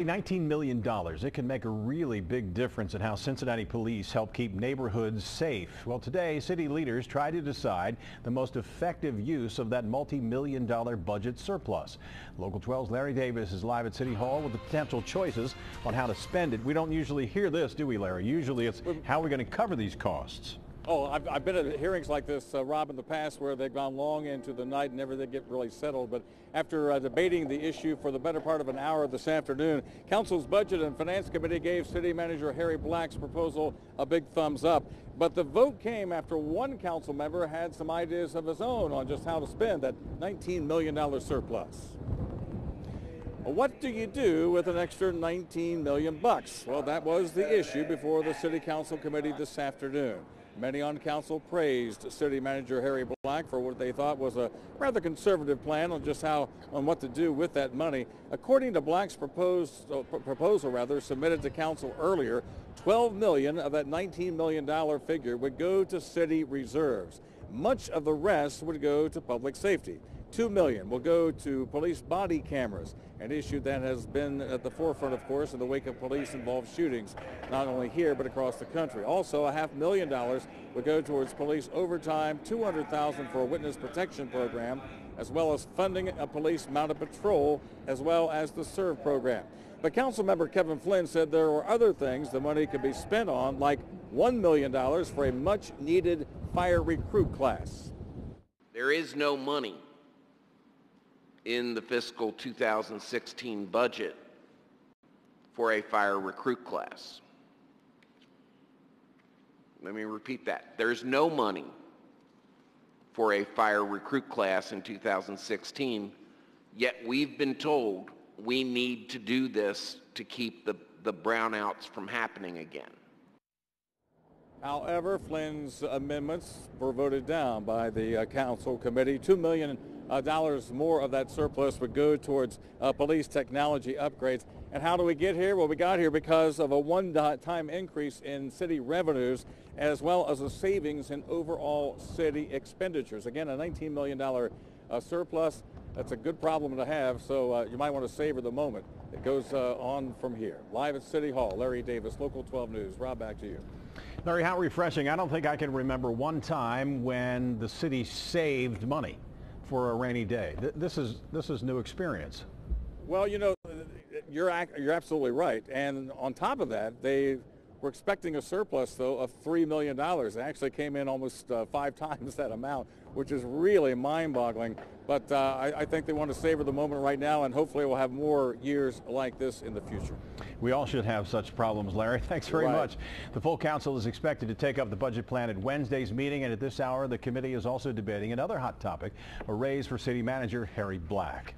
$19 million. It can make a really big difference in how Cincinnati police help keep neighborhoods safe. Well, today, city leaders try to decide the most effective use of that multi-million-dollar budget surplus. Local 12's Larry Davis is live at City Hall with the potential choices on how to spend it. We don't usually hear this, do we, Larry? Usually it's how we're going to cover these costs. Oh, I've been at hearings like this, Rob, in the past where they've gone long into the night and never they get really settled. But after debating the issue for the better part of an hour this afternoon, Council's Budget and Finance Committee gave City Manager Harry Black's proposal a big thumbs up. But the vote came after one council member had some ideas of his own on just how to spend that $19 million surplus. What do you do with an extra $19 million bucks? Well, that was the issue before the City Council Committee this afternoon. Many on council praised City Manager Harry Black for what they thought was a rather conservative plan on just on what to do with that money. According to Black's proposal submitted to council earlier, $12 million of that $19 million figure would go to city reserves. Much of the rest would go to public safety. $2 million will go to police body cameras, an issue that has been at the forefront, of course, in the wake of police-involved shootings, not only here but across the country. Also, $500,000 will go towards police overtime, $200,000 for a witness protection program, as well as funding a police mounted patrol, as well as the SERVE program. But Councilmember Kevin Flynn said there were other things the money could be spent on, like $1 million for a much-needed fire recruit class. There is no money in the fiscal 2016 budget for a fire recruit class. Let me repeat that. There's no money for a fire recruit class in 2016, yet we've been told we need to do this to keep the brownouts from happening again. However, Flynn's amendments were voted down by the council committee. $2 million more of that surplus would go towards police technology upgrades. And how do we get here? Well, we got here because of a one-time increase in city revenues, as well as a savings in overall city expenditures. Again, a $19 million surplus. That's a good problem to have, so you might want to savor the moment. It goes on from here. Live at City Hall, Larry Davis, Local 12 News. Rob, back to you. Larry, how refreshing. I don't think I can remember one time when the city saved money for a rainy day. This is new experience. Well, you know, you're absolutely right. And on top of that, they were expecting a surplus, though, of $3 million. It actually came in almost 5 times that amount, which is really mind-boggling. But I think they want to savor the moment right now, and hopefully we'll have more years like this in the future. We all should have such problems, Larry. Thanks very much. The full council is expected to take up the budget plan at Wednesday's meeting, and at this hour, the committee is also debating another hot topic, a raise for city manager Harry Black.